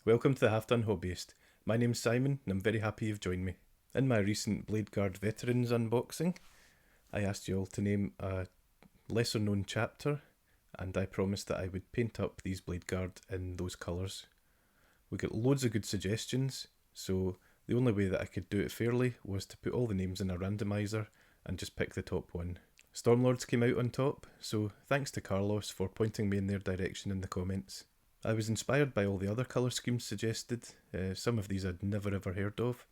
Welcome to the Half Done Hobbyist. My name's Simon and I'm very happy you've joined me. In my recent Bladeguard Veterans unboxing, I asked you all to name a lesser known chapter and I promised that I would paint up these Bladeguard in those colours. We got loads of good suggestions, so the only way that I could do it fairly was to put all the names in a randomiser and just pick the top one. Stormlords came out on top, so thanks to Carlos for pointing me in their direction in the comments. I was inspired by all the other colour schemes suggested. Some of these I'd never ever heard of,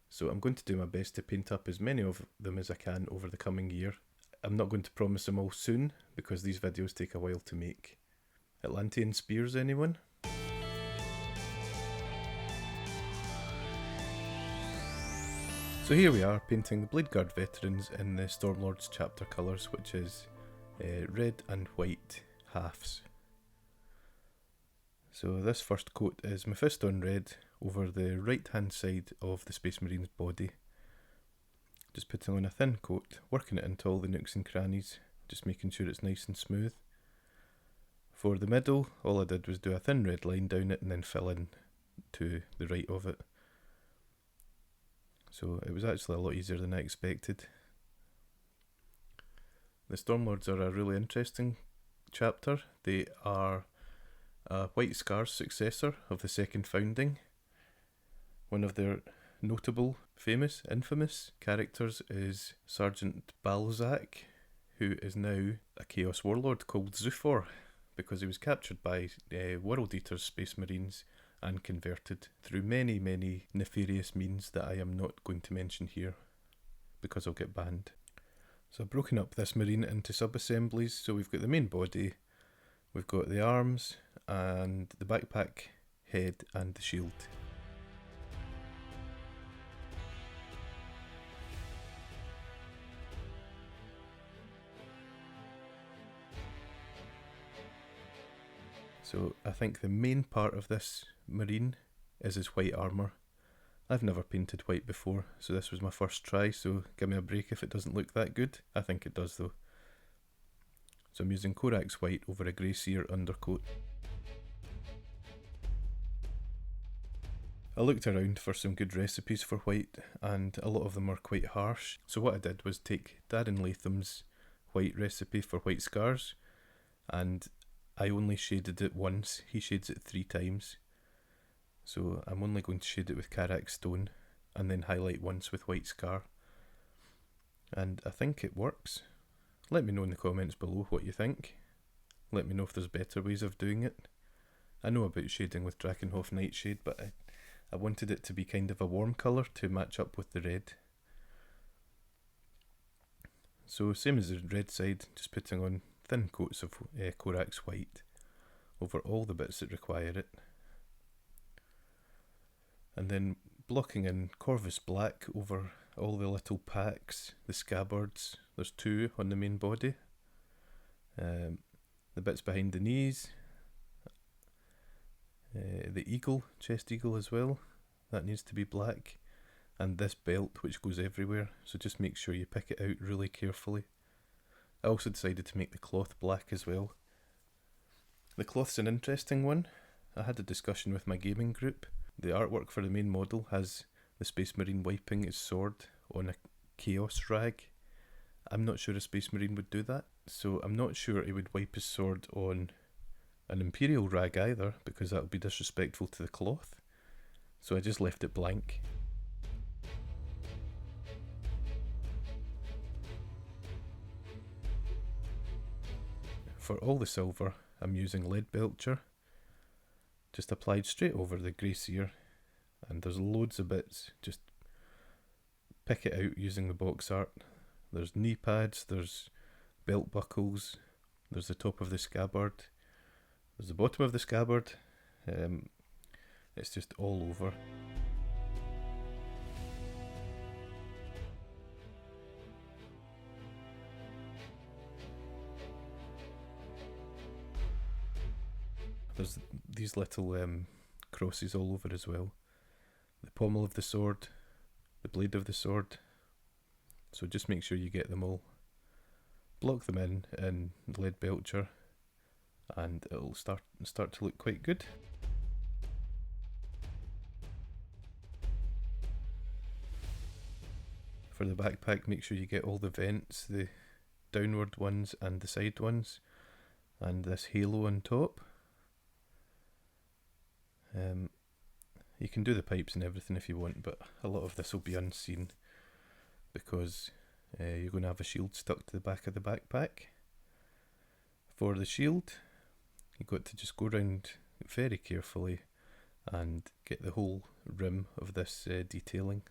so I'm going to do my best to paint up as many of them as I can over the coming year. I'm not going to promise them all soon, because these videos take a while to make. Atlantean spears, anyone? So here we are, painting the Bladeguard Veterans in the Stormlords chapter colours, which is red and white halves. So this first coat is Mephiston red over the right hand side of the Space Marine's body. Just putting on a thin coat, working it into all the nooks and crannies, just making sure it's nice and smooth. For the middle, all I did was do a thin red line down it and then fill in to the right of it. So it was actually a lot easier than I expected. The Stormlords are a really interesting chapter. They are a White Scar's successor of the second founding. One of their notable, famous, infamous characters is Sergeant Balzac, who is now a Chaos Warlord called Zuffor, because he was captured by World Eater's Space Marines and converted through many, many nefarious means that I am not going to mention here, because I'll get banned. So I've broken up this marine into sub-assemblies, so we've got the main body, we've got the arms, and the backpack, head, and the shield. So I think the main part of this marine is his white armour. I've never painted white before, so this was my first try, so give me a break if it doesn't look that good. I think it does though. So I'm using Corax white over a grey seer undercoat. I looked around for some good recipes for white, and a lot of them are quite harsh. So what I did was take Darren Latham's white recipe for White Scars, and I only shaded it once. He shades it 3 times. So I'm only going to shade it with Karak Stone, and then highlight once with White Scar. And I think it works. Let me know in the comments below what you think. Let me know if there's better ways of doing it. I know about shading with Drakenhof Nightshade, but I wanted it to be kind of a warm colour to match up with the red. So same as the red side, just putting on thin coats of Corax white over all the bits that require it. And then blocking in Corvus black over all the little packs, the scabbards. There's 2 on the main body. The bits behind the knees. The eagle, chest eagle as well, that needs to be black, and this belt which goes everywhere, so just make sure you pick it out really carefully. I also decided to make the cloth black as well. The cloth's an interesting one. I had a discussion with my gaming group. The artwork for the main model has the Space Marine wiping his sword on a chaos rag. I'm not sure a Space Marine would do that, so I'm not sure he would wipe his sword on an Imperial rag either, because that would be disrespectful to the cloth, so I just left it blank. For all the silver, I'm using Lead Belcher, just applied straight over the grey seer, and there's loads of bits, just pick it out using the box art. There's knee pads, there's belt buckles, there's the top of the scabbard, there's the bottom of the scabbard. It's just all over. There's these little crosses all over as well. The pommel of the sword, the blade of the sword. So just make sure you get them all. Block them in Lead Belcher, and it'll start to look quite good. For the backpack, make sure you get all the vents, the downward ones and the side ones, and this halo on top. You can do the pipes and everything if you want, but a lot of this will be unseen because you're going to have a shield stuck to the back of the backpack. For the shield, you've got to just go around very carefully and get the whole rim of this detailing.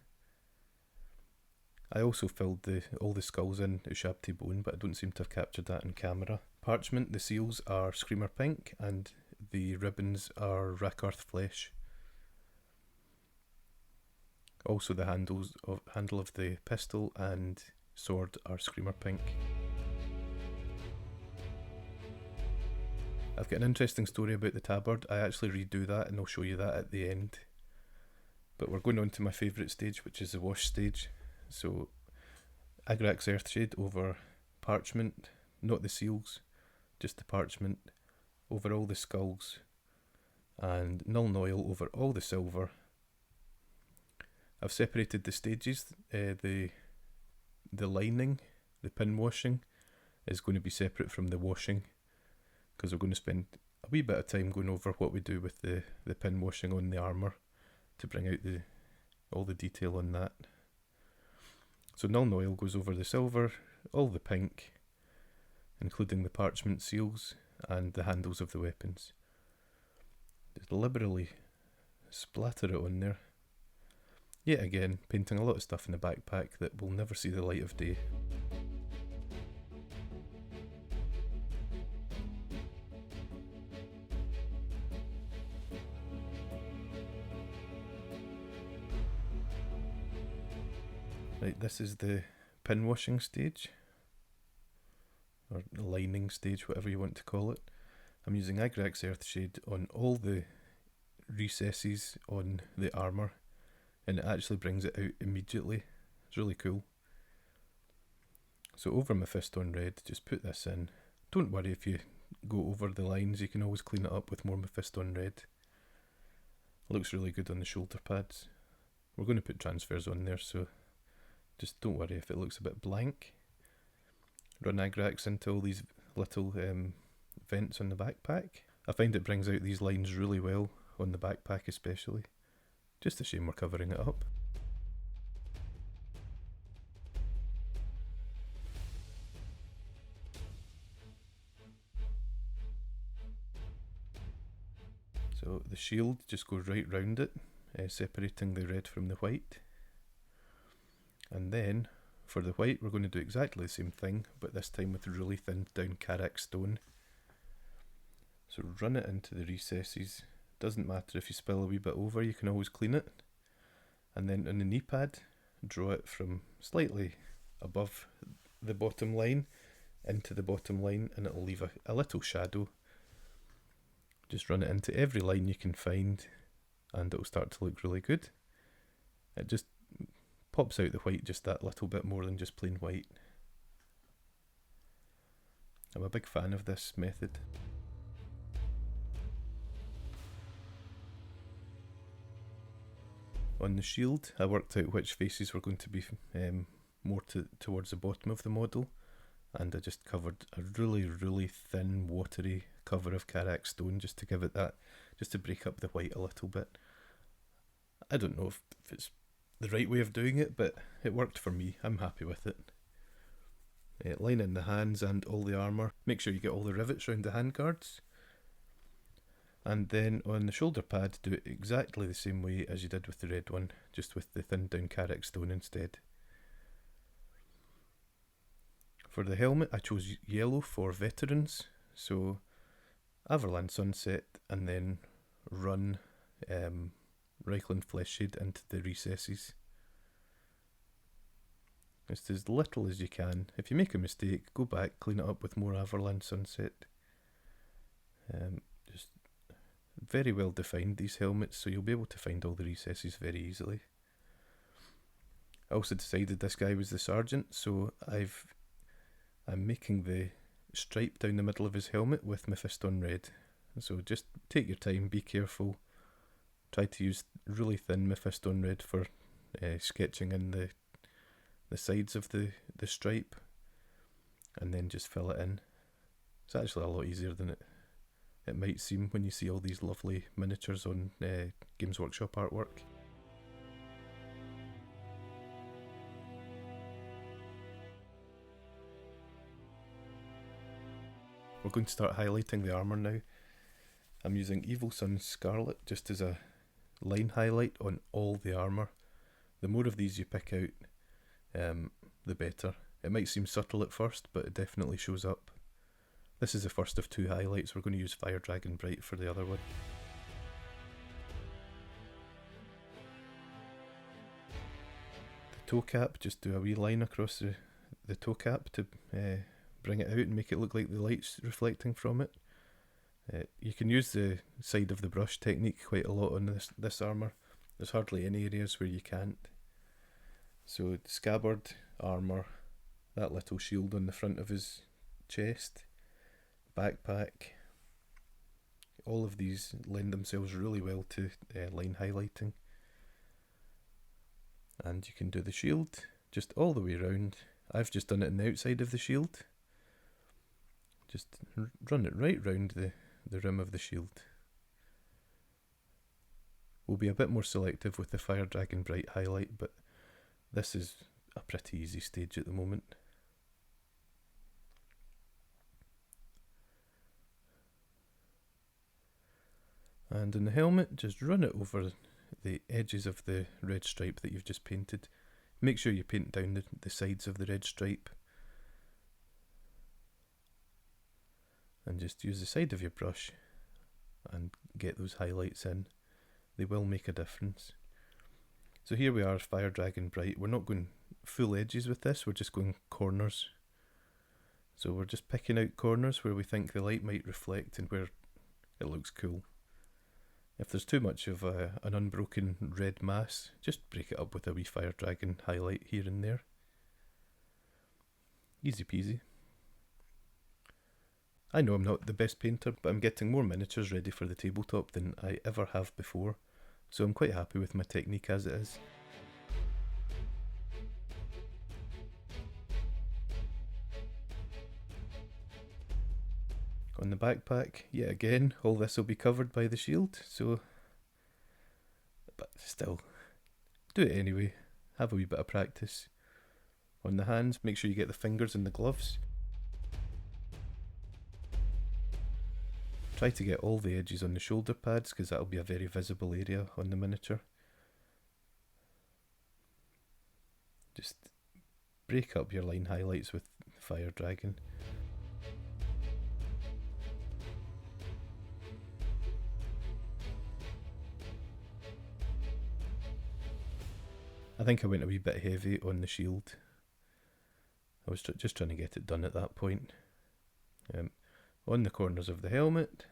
I also filled all the skulls in Ushabti bone, but I don't seem to have captured that in camera. Parchment, the seals are Screamer Pink and the ribbons are Rakarth Flesh. Also the handle of the pistol and sword are Screamer Pink. I've got an interesting story about the tabard. I actually redo that and I'll show you that at the end. But we're going on to my favourite stage, which is the wash stage. So Agrax Earthshade over parchment, not the seals, just the parchment, over all the skulls, and Nuln Oil over all the silver. I've separated the stages. The lining, the pin washing, is going to be separate from the washing, because we're going to spend a wee bit of time going over what we do with the pin washing on the armour to bring out all the detail on that. So Nuln Oil goes over the silver, all the pink, including the parchment seals and the handles of the weapons. Just liberally splatter it on there. Yet again, painting a lot of stuff in the backpack that will never see the light of day. Right, this is the pin washing stage, or the lining stage, whatever you want to call it. I'm using Agrax Earthshade on all the recesses on the armour, and it actually brings it out immediately. It's really cool. So over Mephiston Red, just put this in. Don't worry if you go over the lines, you can always clean it up with more Mephiston Red. It looks really good on the shoulder pads. We're going to put transfers on there, so just don't worry if it looks a bit blank. Run Agrax into all these little vents on the backpack. I find it brings out these lines really well, on the backpack especially. Just a shame we're covering it up. So the shield just goes right round it, separating the red from the white. And then for the white we're going to do exactly the same thing, but this time with really thinned down Karak stone. So run it into the recesses. Doesn't matter if you spill a wee bit over, you can always clean it. And then on the knee pad, draw it from slightly above the bottom line into the bottom line, and it'll leave a little shadow. Just run it into every line you can find and it'll start to look really good. It just pops out the white just that little bit more than just plain white. I'm a big fan of this method. On the shield, I worked out which faces were going to be more towards the bottom of the model, and I just covered a really thin, watery cover of Karak stone just to give it that, just to break up the white a little bit. I don't know if it's the right way of doing it, but it worked for me. I'm happy with it. Line in the hands and all the armour. Make sure you get all the rivets around the handguards. And then on the shoulder pad, do it exactly the same way as you did with the red one, just with the thinned down Karak stone instead. For the helmet, I chose yellow for veterans, so Averland Sunset, and then run Reichland Fleshshade into the recesses. Just as little as you can. If you make a mistake, go back, clean it up with more Averland Sunset. Just very well defined, these helmets, so you'll be able to find all the recesses very easily. I also decided this guy was the sergeant, so I'm making the stripe down the middle of his helmet with Mephiston Red. So just take your time, be careful. Try to use really thin Mephiston Red for sketching in the sides of the stripe, and then just fill it in. It's actually a lot easier than it might seem when you see all these lovely miniatures on Games Workshop artwork. We're going to start highlighting the armour now. I'm using Evil Sun's Scarlet just as a line highlight on all the armour. The more of these you pick out, the better. It might seem subtle at first, but it definitely shows up. This is the first of 2 highlights. We're going to use Fire Dragon Bright for the other one. The toe cap, just do a wee line across the toe cap to bring it out and make it look like the light's reflecting from it. You can use the side of the brush technique quite a lot on this armour. There's hardly any areas where you can't. So scabbard, armour, that little shield on the front of his chest, backpack, all of these lend themselves really well to line highlighting. And you can do the shield just all the way around. I've just done it on the outside of the shield. Just run it right round the rim of the shield. We'll be a bit more selective with the Fire Dragon Bright highlight, but this is a pretty easy stage at the moment. And in the helmet, just run it over the edges of the red stripe that you've just painted. Make sure you paint down the sides of the red stripe. And just use the side of your brush and get those highlights in. They will make a difference. So here we are, Fire Dragon Bright. We're not going full edges with this, we're just going corners. So we're just picking out corners where we think the light might reflect and where it looks cool. If there's too much of an unbroken red mass, just break it up with a wee Fire Dragon highlight here and there. Easy peasy. I know I'm not the best painter, but I'm getting more miniatures ready for the tabletop than I ever have before, so I'm quite happy with my technique as it is. On the backpack, yet again, all this will be covered by the shield, so... But still, do it anyway. Have a wee bit of practice. On the hands, make sure you get the fingers in the gloves. Try to get all the edges on the shoulder pads, because that'll be a very visible area on the miniature. Just break up your line highlights with Fire Dragon. I think I went a wee bit heavy on the shield. I was just trying to get it done at that point. On the corners of the helmet,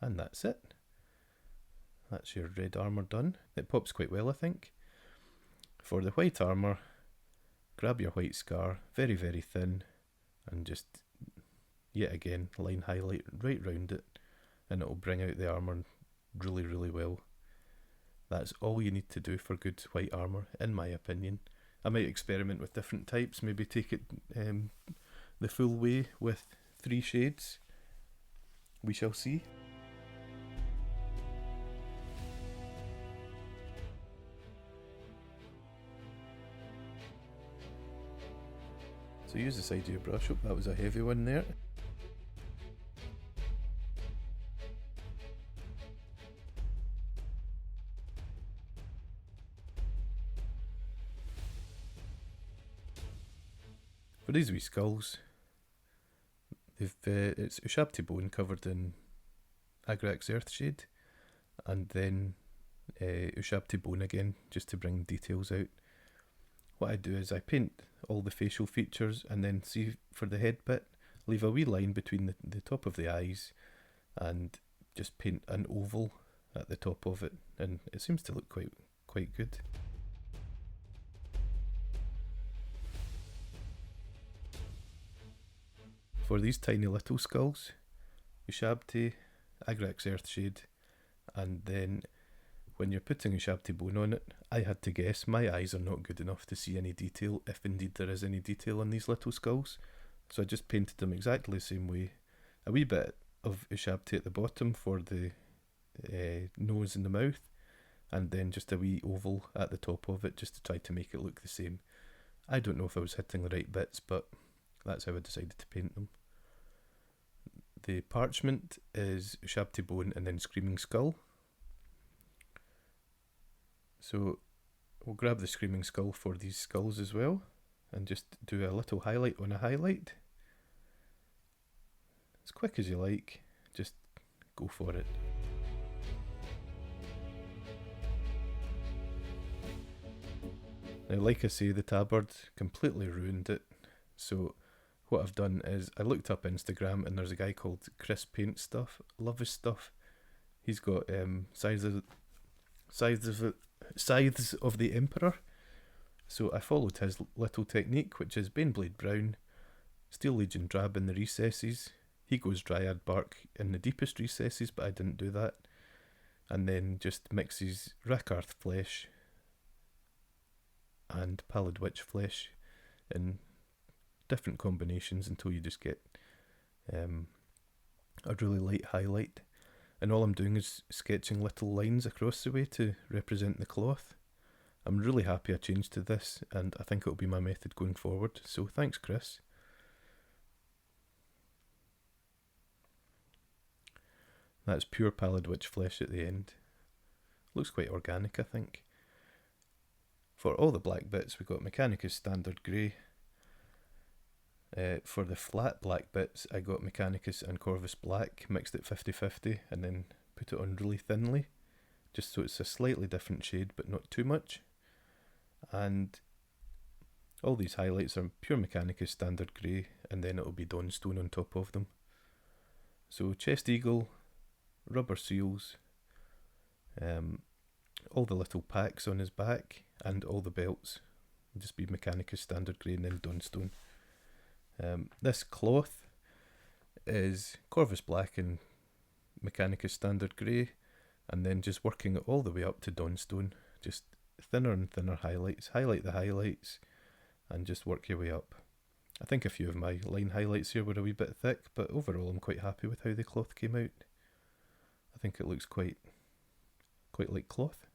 and that's it. That's your red armour done. It pops quite well, I think. For the white armour, grab your white scar, very very thin, and just, yet again, line highlight right round it, and it will bring out the armour really really well. That's all you need to do for good white armour, in my opinion. I might experiment with different types, maybe take it the full way with 3 shades. We shall see. So use the side of your brush. Oh, that was a heavy one there. For these wee skulls, it's Ushabti bone covered in Agrax Earthshade, and then Ushabti bone again, just to bring details out. What I do is I paint all the facial features, and then see for the head bit, leave a wee line between the top of the eyes, and just paint an oval at the top of it, and it seems to look quite good. For these tiny little skulls, Ushabti, Agrax Earthshade, and then when you're putting a shabty bone on it, I had to guess my eyes are not good enough to see any detail, if indeed there is any detail on these little skulls. So I just painted them exactly the same way. A wee bit of shabty at the bottom for the nose and the mouth, and then just a wee oval at the top of it just to try to make it look the same. I don't know if I was hitting the right bits, but that's how I decided to paint them. The parchment is shabty bone and then screaming skull. So we'll grab the screaming skull for these skulls as well and just do a little highlight on a highlight. As quick as you like, just go for it. Now, like I say, the tabard completely ruined it. So what I've done is I looked up Instagram and there's a guy called Chris Paint Stuff. Love his stuff. He's got Scythes of the Emperor. So I followed his little technique, which is Baneblade Brown, Steel Legion Drab in the recesses. He goes Dryad Bark in the deepest recesses, but I didn't do that. And then just mixes Rakarth Flesh and Pallid Witch Flesh in different combinations until you just get a really light highlight. And all I'm doing is sketching little lines across the way to represent the cloth. I'm really happy I changed to this, and I think it'll be my method going forward. So thanks, Chris. That's pure Pallid Witch Flesh at the end. Looks quite organic, I think. For all the black bits, we've got Mechanicus Standard Grey. For the flat black bits, I got Mechanicus and Corvus Black, mixed it 50-50, and then put it on really thinly, just so it's a slightly different shade, but not too much. And all these highlights are pure Mechanicus Standard Grey, and then it'll be Dawnstone on top of them. So Chest Eagle, rubber seals, all the little packs on his back, and all the belts will just be Mechanicus Standard Grey and then Dawnstone. This cloth is Corvus Black and Mechanicus Standard Grey, and then just working it all the way up to Dawnstone, just thinner and thinner highlights. Highlight the highlights and just work your way up. I think a few of my line highlights here were a wee bit thick, but overall I'm quite happy with how the cloth came out. I think it looks quite like cloth.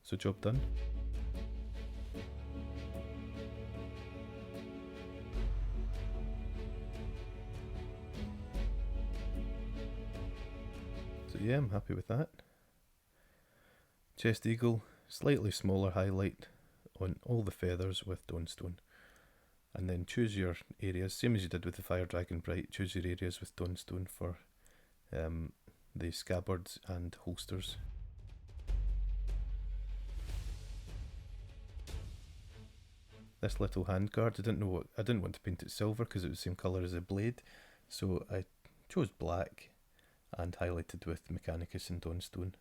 So job done. So yeah, I'm happy with that. Chest Eagle, slightly smaller highlight on all the feathers with Dawnstone. And then choose your areas, same as you did with the Fire Dragon Bright, choose your areas with Dawnstone for the scabbards and holsters. This little handguard, I didn't want to paint it silver because it was the same colour as the blade, so I chose black and highlighted with Mechanicus and Dawnstone.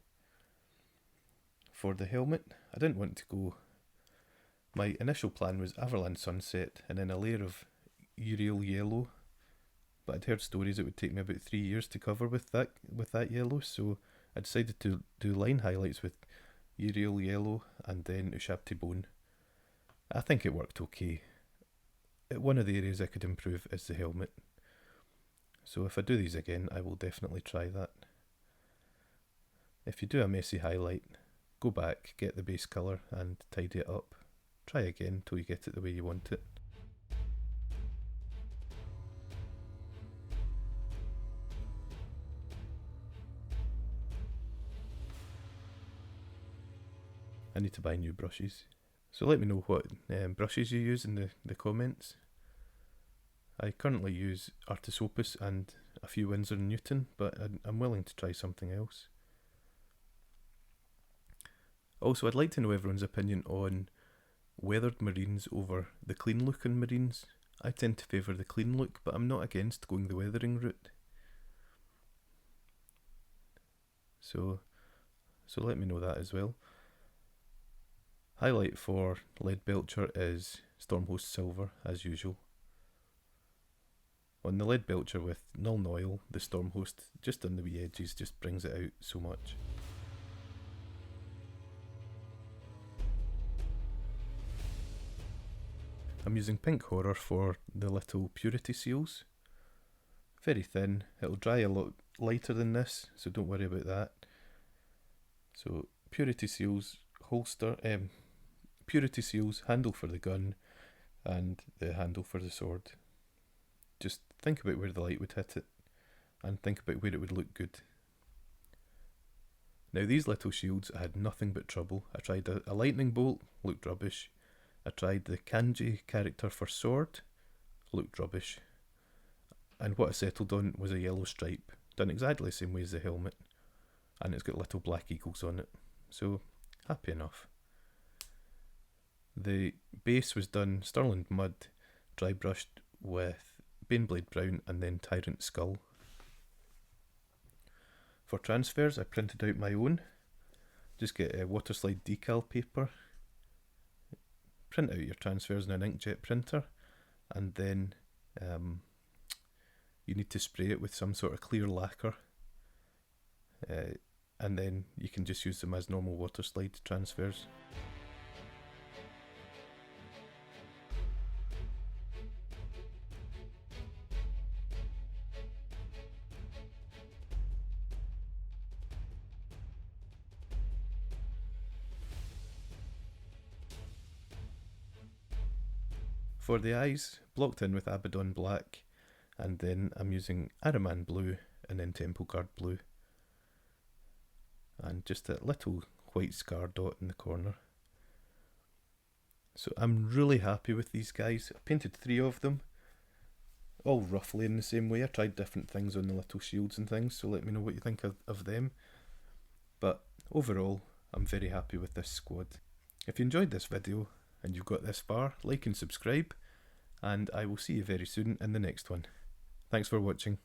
For the helmet, I didn't want to go. My initial plan was Averland Sunset and then a layer of Uriel Yellow, but I'd heard stories it would take me about 3 years to cover with that yellow, so I decided to do line highlights with Uriel Yellow and then Ushabti Bone. I think it worked okay. One of the areas I could improve is the helmet, so if I do these again I will definitely try that. If you do a messy highlight, go back, get the base colour and tidy it up. Try again till you get it the way you want it. I need to buy new brushes. So let me know what brushes you use in the comments. I currently use Artisopus and a few Winsor & Newton, but I'm willing to try something else. Also, I'd like to know everyone's opinion on weathered marines over the clean look on marines. I tend to favour the clean look, but I'm not against going the weathering route. So let me know that as well. Highlight for Lead Belcher is Stormhost Silver, as usual. On the Lead Belcher with Nuln Oil, the Stormhost, just on the wee edges, just brings it out so much. I'm using pink horror for the little purity seals. Very thin, it'll dry a lot lighter than this, so don't worry about that. So purity seals, holster, purity seals, handle for the gun, and the handle for the sword. Just think about where the light would hit it, and think about where it would look good. Now these little shields, I had nothing but trouble. I tried a lightning bolt, looked rubbish. I tried the kanji character for sword, looked rubbish. And what I settled on was a yellow stripe, done exactly the same way as the helmet. And it's got little black eagles on it, so happy enough. The base was done Stirland Mud, dry brushed with Baneblade Brown and then Tyrant Skull. For transfers I printed out my own. Just get a waterslide decal paper, print out your transfers in an inkjet printer, and then you need to spray it with some sort of clear lacquer, and then you can just use them as normal waterslide transfers. For the eyes, blocked in with Abaddon Black, and then I'm using Araman Blue and then Temple Guard Blue. And just a little white scar dot in the corner. So I'm really happy with these guys. I painted 3 of them, all roughly in the same way. I tried different things on the little shields and things, so let me know what you think of them. But overall, I'm very happy with this squad. If you enjoyed this video and you've got this far, like and subscribe, and I will see you very soon in the next one. Thanks for watching.